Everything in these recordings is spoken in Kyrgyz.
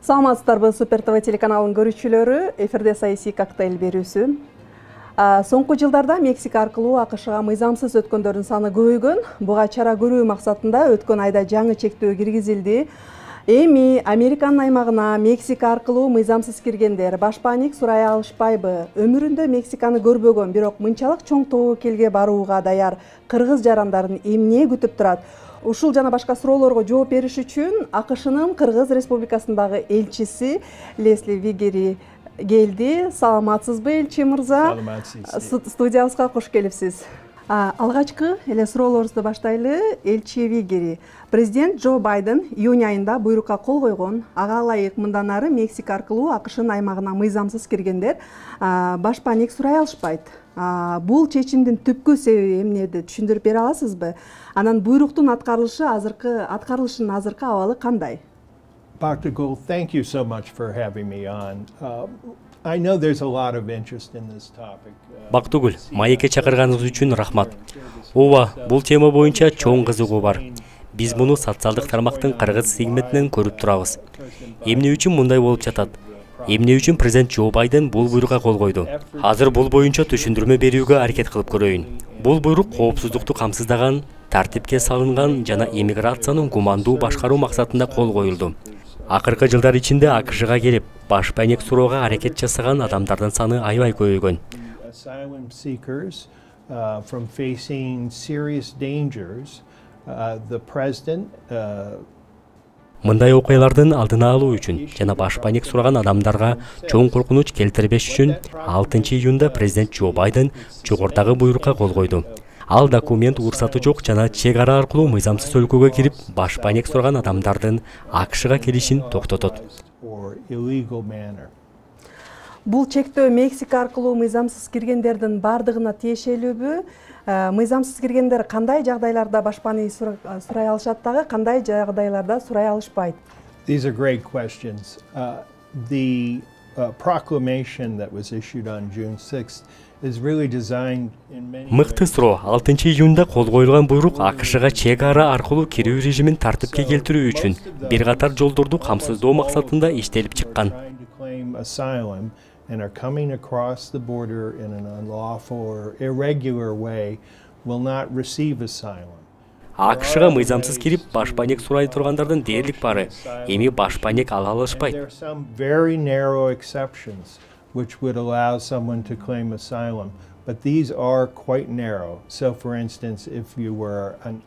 Саламатсыздарбы, Супер ТВ телеканалынын көрүүчүлөрү, эфирде саясий коктейль берүүсү. Соңку жылдарда Мексика аркылуу АКШга мыйзамсыз өткөндөрдүн саны көбөйгөн. Буга чара көрүү максатында өткөн айда жаңы чектөө киргизилди. Эми Американын аймагына Мексика аркылуу мыйзамсыз киргендер башпаник сурай алышпайбы? Өмүрүндө Мексиканы көрбөгөн, бирок мынчалык чоң тобокелге барууга даяр кыргыз жарандарын эмне күтүп турат? Ушул жана башка суроолорго жооп бериш үчүн АКШнын Кыргыз Республикасындагы элчиси Лесли Вигери келди. Саламатсызбы, элчи мырза? Саламатсыз. Студиябызга кош келипсиз. Алгачкы эле суроолорубузду баштайлы. Элчи Вигери, президент Джо Байден июнь айында буйрукка кол койгон. Ага ылайык мындан ары Мексика аркылуу АКШнын аймагына мыйзамсыз киргендер башпаник сурай алышпайт. Бул чечимдин түпкү себеби эмнеди, түшүндүрүп бере аласызбы? Анан буйруктун аткарылышынын азыркы абалы кандай? Dr. Gould, thank you so much for having me on. I know there's a lot of interest in this topic. Бактыгүл, маекке чакырганыңыз үчүн рахмат. Ооба, бул тема боюнча чоң кызыгуу бар. Биз муну социалдык тармактын кыргыз сегментинен көрүп турабыз. Эмне үчүн мындай болуп жатат? Эмне үчүн президент Джо Байден бул буйрукка кол койду? Азыр бул боюнча түшүндүрмө берүүгө аракет кылып көрөйүн. Бул буйрук коопсуздукту камсыздаган, тартипке салынган жана иммиграциянын гумандуу башкаруу максатында кол коюлду. Акыркы жылдар ичинде АКШга келип, башпаник суроого аракет жасаган адамдардын саны аябай көбөйгөн. Asylum seekers from facing serious dangers, the president Мындай окуялардын алдын алуу үчүн жана башпаник сураган адамдарга чоң коркунуч келтирбеш үчүн 6 июнда президент Джо Байден жогорудагы буйрукка кол койду. Ал документ уруксаты жок жана чек ара аркылуу мыйзамсыз өлкөгө кирип, башпаник сураган адамдардын АКШга келишин токтотот. Бул чектөө Мексика аркылуу мыйзамсыз киргендердин бардыгына тиешелүүбү? Мыйзамсыз киргендер кандай жагдайларда башпаник сурай алышат дагы, кандай жагдайларда сурай алышпайт? These are great questions. The proclamation that was issued on June 6th is really designed in many Мыкты суроо 6 июнда кол коюлган буйрук АКШга чек ара аркылуу кирүү режимин тартипке келтирүү үчүн бир катар жолдорду камсыздоо максатында иштелип чыккан. And are coming across the border in an unlawful or irregular way will not receive asylum. АКШга мыйзамсыз кирип, башпаник сурай тургандардын дээрлик бары. Эми башпаник ала алышпайт. There are some very narrow exceptions which would allow someone to claim asylum, but these are quite narrow. So for instance, if you were an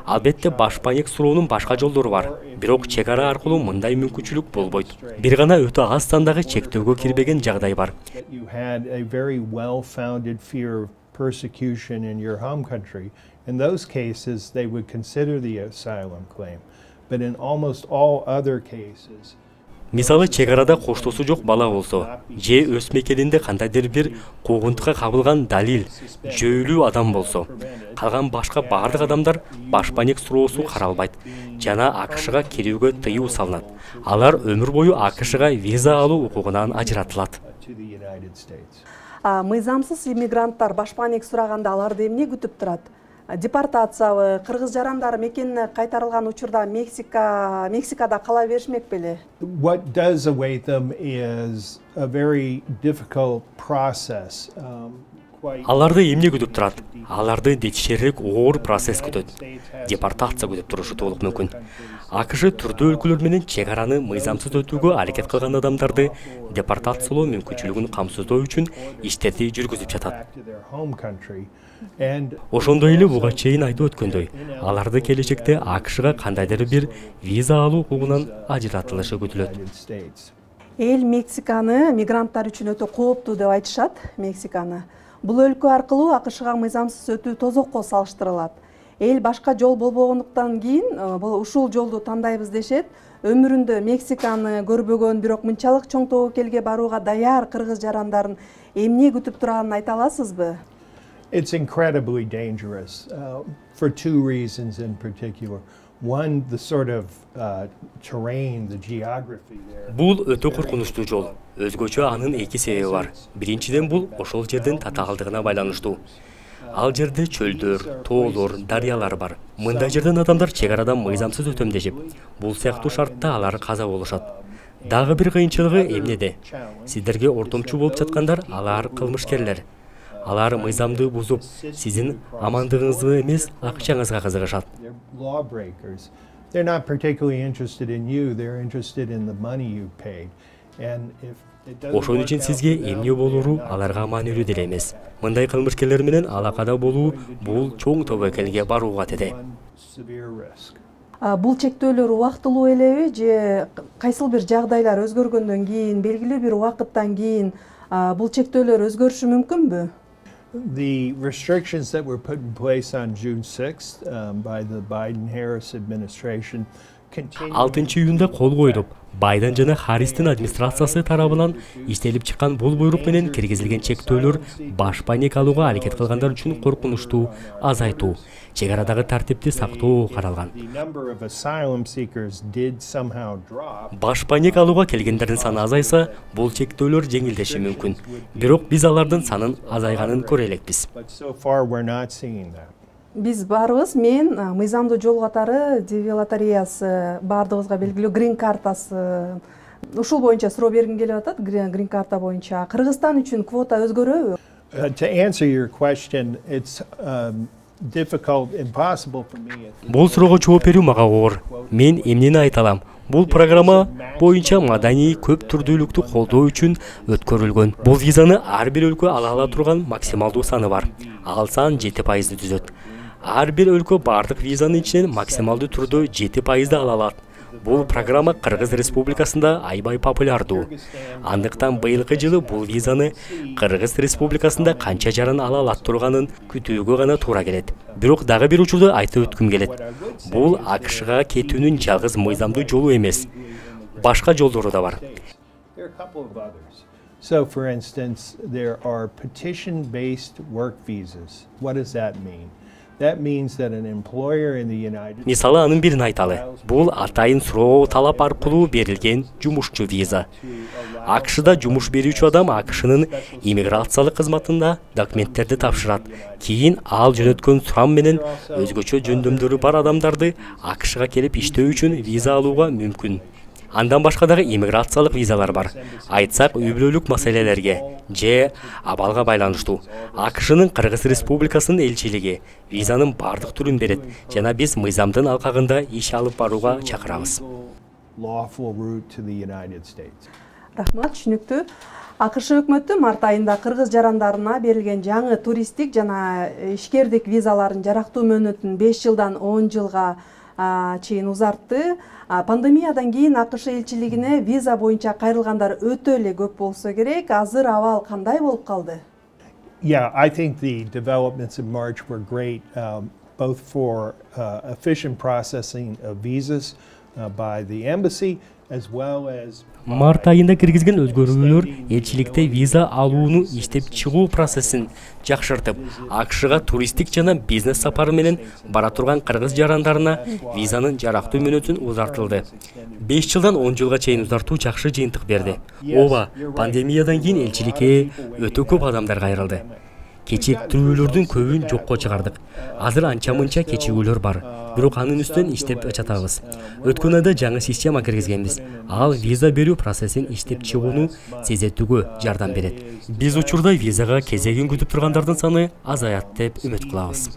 Албетте башпаник суроонун башка жолдору бар. Бирок чек ара аркылуу мындай мүмкүнчүлүк болбойт. Бир гана өтө аз сандагы чектөөгө кирбеген жагдай бар. You had a very well-founded fear of persecution in your home country. In those cases, they would consider the asylum claim. But in almost all other cases, Мисалы, чек арада коштосу жок бала болсо, же өз мекенинде кандайдыр бир куугунтукка кабылган далил, жөөлүү адам болсо, калган башка бардык адамдар башпаник суроосу каралбайт жана АКШга кирүүгө тыюу салынат. Алар өмүр бою АКШга виза алуу укугунан ажыратылат. Мыйзамсыз иммигранттар башпаник сураганда аларды эмне күтүп турат? Депортациябы, кыргыз жарандары мекенине кайтарылган учурда Мексикада кала беришмек беле? What does await them is a very difficult process. Аларды эмне күтүп турат? Аларды детишерирээк оор процесс күтөт. Депортация күтүп турушу толук мүмкүн. АКШ түрдүү өлкөлөр менен чек араны мыйзамсыз өтүүгө аракет кылган адамдарды депортациялоо мүмкүнчүлүгүн камсыздоо үчүн иштерди жүргүзүп жатат. Ошондой эле буга чейин айтып өткөндөй, аларды келечекте АКШга кандайдыр бир виза алуу укугунан ажыратылышы күтүлөт. Эл Мексиканы мигранттар үчүн өтө кооптуу деп айтышат, Мексиканы. Бул өлкө аркылуу АКШга мыйзамсыз өтүү тозокко салыштырылат. Эл башка жол болбогондуктан кийин ушул жолду тандайбыз дешет. Өмүрүндө Мексиканы көрбөгөн, бирок мынчалык чоң тобокелге барууга даяр кыргыз жарандарын эмне күтүп туранын айта аласызбы? It's incredibly dangerous for two reasons in particular. One, the sort of terrain, the geography there. Бул өтө коркунучтуу жол. Өзгөчө анын эки себеби бар. Биринчиден бул ошол жердин татаалдыгына байланыштуу. Ал жерде чөлдөр, тоолор, дарыялар бар. Мындай жерден адамдар чек арадан мыйзамсыз өтөм дешип, бул сыяктуу шартта алар каза болушат. Дагы бир кыйынчылыгы эмнеде? Сиздерге ортомчу болуп жаткандар алар кылмышкерлер. Алар мыйзамды бузуп, сиздин амандыгыңызга эмес, акчаңызга кызыгышат. They're not particularly interested in you, they're interested in the money you paid. And if Ошон үчүн сизге эмне болуру аларга маанилүү деле эмес. Мындай кылмышкерлер менен алакада болуу бул чоң тобокелге барууга тете. Бул чектөөлөр убактылуу элеби же кайсыл бир жагдайлар өзгөргөндөн кийин, белгилүү бир убакыттан кийин бул чектөөлөр өзгөрүшү мүмкүнбү? The restrictions that were put in place on June 6th by the Biden-Harris administration 6-июнда кол коюлуп, Байден жана Харристин администрациясы тарабынан иштелип чыккан бул буйрук менен киргизилген чектөөлөр баш паник алууга аракет кылгандар үчүн коркунучту азайтуу, чегарадагы тартипти сактоо каралган. Баш паник алууга келгендердин саны азайса, бул чектөөлөр жеңилдеши мүмкүн. Бирок биз алардын санын азайганын көрө элекпиз. Биз барыбыз, мен мыйзамдуу жол катары DV лотереясы бардыгыбызга белгилүү грин картасы. Ушул боюнча суроо бергим келип атат, грин карта боюнча. Кыргызстан үчүн квота өзгөрөбү? To answer your question, it's difficult, impossible for me. Бул суроого жооп берүү мага оор. Мен эмнени айта алам? Бул программа боюнча маданий көп түрдүүлүктү колдоо үчүн өткөрүлгөн. Бул визаны ар бир өлкө ала турган максималдуу саны бар. Ал сан 7% түзөт. Ар бир өлкө бардык визанын ичинен максималдуу түрдө 7% ала алат. Бул программа Кыргыз Республикасында аябай популярдуу. Андыктан быйылкы жылы бул визаны Кыргыз Республикасында канча жаран ала алат турганын күтүүгө гана туура келет. Бирок дагы бир учурду айтып өткүм келет. Бул АКШга кетүүнүн жалгыз мыйзамдуу жолу эмес. Башка жолдору да бар. So, for instance, there are petition-based work visas. What does that mean? That means that an employer in the United States... Мисалы, анын бирин айталы. Бул атайын суроо талап аркылуу берилген жумушчу виза. АКШда жумуш берүүчү адам АКШнын иммиграциялык кызматында документтерди тапшырат. Кийин ал жөнөткөн сурам менен өзгөчө жөндөмдөрү бар адамдарды АКШга келип иштөө үчүн виза алууга мүмкүн. Андан башка дагы иммиграциялык визалар бар. Айтсак, үй-бүлөлүк маселелерге же абалга байланыштуу. АКШнын Кыргыз Республикасынын элчилиги визанын бардык түрүн берет жана биз мыйзамдын алкагында иш алып барууга чакырабыз. Рахмат, түшүнүктүү. АКШ өкмөтү март айында кыргыз жарандарына берилген жаңы туристтик жана ишкердик визаларын жарактуу мөөнөтүн 5 жылдан 10 жылга чейин узартты. Пандемиядан кийин АКШ элчилигине виза боюнча кайрылгандар өтө эле көп болсо керек. Азыр абал кандай болуп калды? Yeah, I think the developments in March were great, both for efficient processing of visas by the embassy, as well as... Март айында киргизген өзгөрүүлөр элчиликте виза алууну иштеп чыгуу процессин жакшыртып, АКШга туристтик жана бизнес сапары менен бара турган кыргыз жарандарына визанын жарактуу мөөнөтүн узартылды. 5 жылдан 10 жылга чейин узартуу жакшы жыйынтык берди. Ооба, пандемиядан кийин элчиликке өтө көп адамдар кайрылды. Кечиктирүүлөрдүн көбүн жокко чыгардык. Азыр анча-мынча кечигүүлөр бар. Бирок анын үстүнөн иштеп жатабыз. Өткөн айда жаңы система киргизгенбиз. Ал виза берүү процессин иштеп чыгууну сезетүүгө жардам берет. Биз учурда визага кезегин күтүп тургандардын саны азаят деп үмүт кылабыз.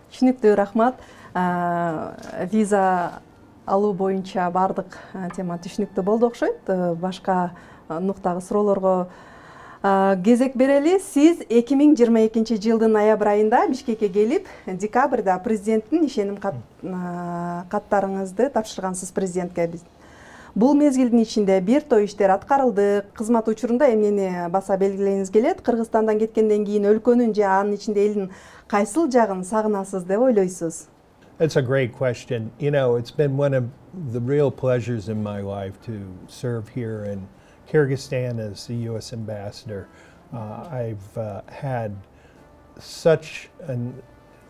Түшүнүктүү, рахмат. Виза алуу боюнча бардык тема түшүнүктүү болду окшойт. Башка нуктагы суроолорго кезек берели. Сиз 2022 жылдын ноябрь айында Бишкекке келип, декабрда президенттин ишеним каттарыңызды тапшыргансыз президентке. Бул мезгилдин ичинде бир топ иштер аткарылды. Кызмат учурунда эмнени баса белгилегиңиз келет? Кыргызстандан кеткенден кийин өлкөнүн же анын ичинде элдин кайсыл жагын сагынасыз деп ойлойсуз? That's a great question. You know, it's been one of the real pleasures in my life to serve here in Kyrgyzstan as the U.S. ambassador. I've had such an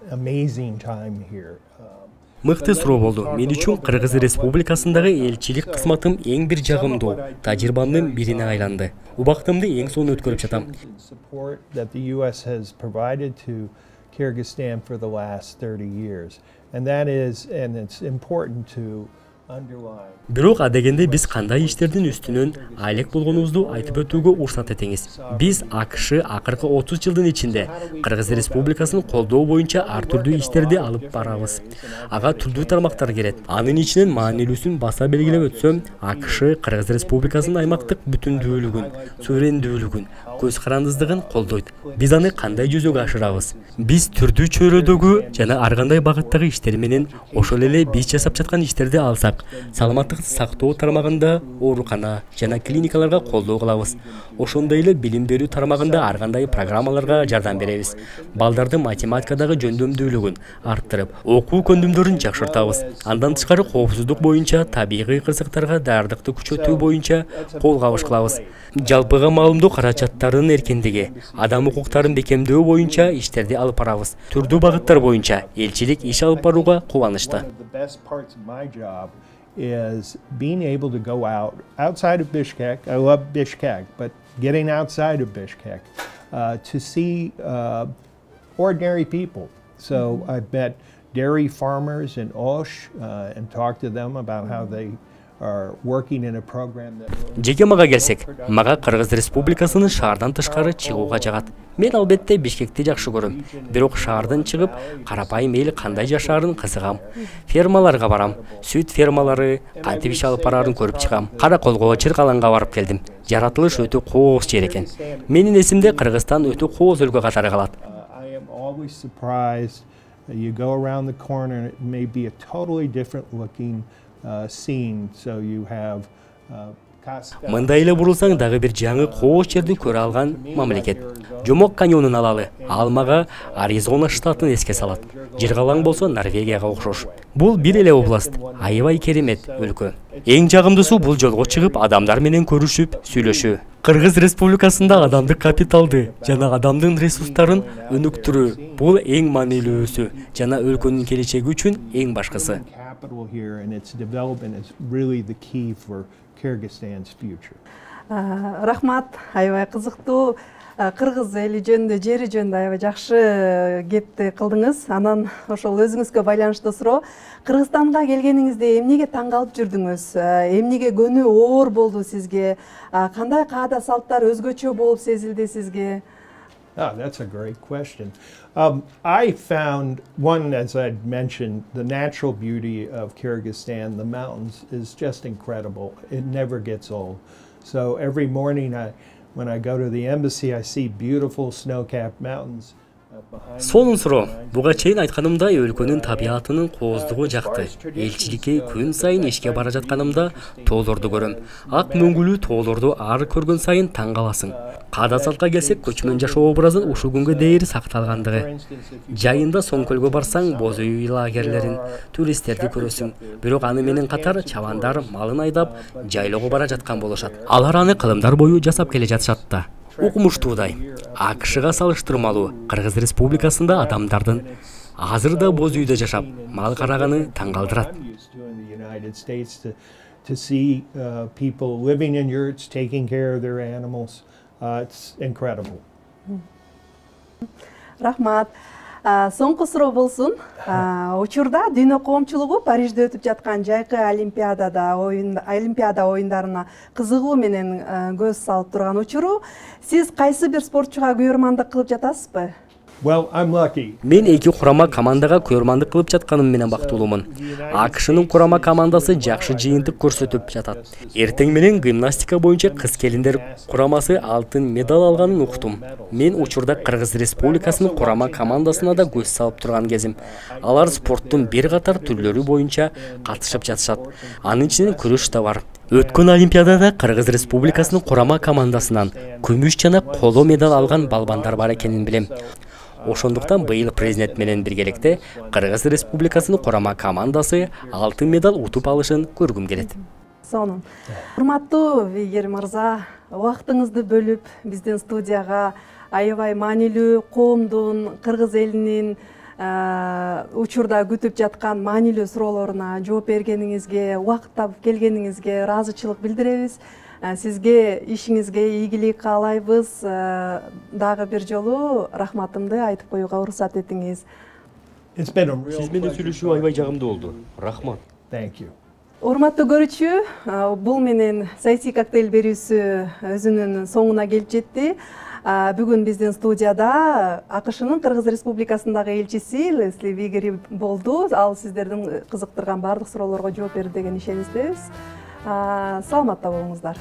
amazing time here. Мыкты суроо болду. Мен үчүн Кыргыз Республикасындагы элчилик кызматым эң бир жагымдуу тажрыйбамдын бирине айланды. Убактымды эң сонун өткөрүп жатам. Kyrgyzstan for the last 30 years. And it's important to underline. Бирок адегенде биз кандай иштердин үстүнөн айлык болгонубузду айтып өтүүгө уруксат этиңиз. Биз АКШ акыркы 30 жылдын ичинде Кыргыз Республикасын колдоо боюнча ар түрдүү иштерди алып барабыз. Ага түрдүү тармактар кирет. Анын ичинен маанилүүсүн баса белгилеп өтсөм, АКШ Кыргыз Республикасынын аймактык бүтүндүүлүгүн, суверендүүлүгүн, көз карандыздыгын колдойт. Биз аны кандай жүзөгө ашырабыз? Биз түрдүү чөйрөдөгү жана ар кандай багыттагы иштер менен ошол эле биз жасап жаткан иштерди алсак, саламаттык сактоо тармагында оорукана жана клиникаларга колдоо кылабыз. Ошондой эле билим берүү тармагында ар кандай программаларга жардам беребиз. Балдардын математикадагы жөндөмдүүлүгүн арттырып, окуу көндүмдөрүн жакшыртабыз. Андан тышкары коопсуздук боюнча табигый кырсыктарга даярдыкты күчөтүү боюнча кол кабыш кылабыз. Жалпыга маалымдоо каражаттарынын эркиндиги, адам укуктарын бекемдөө боюнча иштерди алып барабыз. Түрдүү багыттар боюнча элчилик иш алып барууга кубанычты. Is being able to go outside of Bishkek. I love Bishkek, but getting outside of Bishkek to see ordinary people. So I've met dairy farmers in Osh and talked to them about how they are working in a program that... Жеке мага келсек, мага Кыргыз Республикасынын шаардан тышкары чыгууга жагат. Мен албетте Бишкекти жакшы көрөм. Бирок шаардан чыгып, карапайым эл кандай жашаарын кызыгам. Фермаларга барам, сүт фермалары, кантип иш алып бараарын көрүп чыгам. Кара колго чыркаланга барып келдим. Жаратылыш өтө кооз жер экен. Менин эсимде Кыргызстан өтө кооз өлкө катары калат. I am always surprised. You go around the corner and it may be a totally different looking scene. So you have Мындай эле бурулсаң дагы бир жаңы кооз жерди көрө алган мамлекет. Жомок каньонун алалы. Ал мага Аризона штатын эске салат. Жыргалаң болсо Норвегияга окшош. Бул бир эле област. Аябай керемет өлкө. Эң жагымдуусу бул жолго чыгып адамдар менен көрүшүп, сүйлөшүү. Кыргыз Республикасында адамдык капиталды жана адамдын ресурстарын өнүктүрүү бул эң маанилүүсү жана өлкөнүн келечеги үчүн эң башкысы. Kyrgyzstan's future. Рахмат, аябай кызыктуу. Кыргыз эли жөнүндө, жери жөнүндө аябай жакшы кепти кылдыңыз. Анан ошол өзүңүзгө байланыштуу суроо. Кыргызстанга келгениңизде эмнеге таң калып жүрдүңүз? Эмнеге көнүү оор болду сизге? Кандай каада салттар өзгөчө болуп сезилди сизге? That's a great question. I found one, as I'd mentioned, the natural beauty of Kyrgyzstan, the mountains, is just incredible. It never gets old. So every morning when I go to the embassy, I see beautiful snow-capped mountains. Сонун суроо. Буга чейин айтканымдай өлкөнүн табиятынын кооздугу жакты. Элчиликке күн сайын ишке бара жатканымда тоолорду көрөм. Ак мөңгүлүү тоолорду ар көргөн сайын таң каласың. Каада салтка келсек, көчмөн жашоо образын ушул күнгө дейин сакталгандыгы. Жайында Соңкөлгө барсаң, боз үй лагерлерин, туристтерди көрөсүң. Бирок аны менен катар чабандар малын айдап, жайлоого бара жаткан болушат. Алар аны кылымдар бою жасап келе жатышат да. Укмуштуудай. АКШга салыштырмалуу Кыргыз Республикасында адамдардын азыр да боз үйдө жашап, мал караганы таң калтырат. To see people living in yurts, taking care of their animals, it's incredible. Рахмат. Соңку суроо болсун. Учурда дүйнө коомчулугу Парижде өтүп жаткан жайкы Олимпиада оюндарына кызыгуу менен көз салып турган учуру. Сиз кайсы бир спортчуга күйөрмандык кылып жатасызбы? Well, I'm lucky. Мен эки курама командага күйөрмандык кылып жатканым менен бактылуумун. АКШнын курама командасы жакшы жыйынтык көрсөтүп жатат. Эртең менен гимнастика боюнча кыз келиндер курамасы алтын медаль алганын уктум. Мен учурда Кыргыз Республикасынын курама командасына да көз салып турган кезим. Алар спорттун бир катар түрлөрү боюнча катышып жатышат. Анын ичинен күрөш да бар. Өткөн Олимпиадада Кыргыз Республикасынын курама командасынан күмүш жана коло медаль алган балбандар бар экенин билем. Ошондуктан быйыл президент менен биргеликте Кыргыз Республикасынын курама командасы алтын медаль утуп алышын көргүм келет. Сонун. Урматтуу Вигер мырза, убактыңызды бөлүп биздин студияга аябай маанилүү коомдун, кыргыз элинин учурда күтүп жаткан маанилүү суроолоруна жооп бергениңизге, убакыт таап келгениңизге ыраазычылык билдиребиз. Сизге ишиңизге ийгилик каалайбыз. Дагы бир жолу рахматымды айтып коюуга уруксат этиңиз. It's been a real Сиз менен pleasure. сүйлөшүү аябай жагымдуу болду. Рахмат. Thank you. Урматтуу көрүүчү, бул менен саясий коктейль берүүсү өзүнүн соңуна келип жетти. Бүгүн биздин студияда АКШнын Кыргыз Республикасындагы элчиси Лесли Вигери болду. Ал сиздердин кызыктырган баардык суроолорго жооп берди деген ишениктебиз. Саламатта болуңуздар.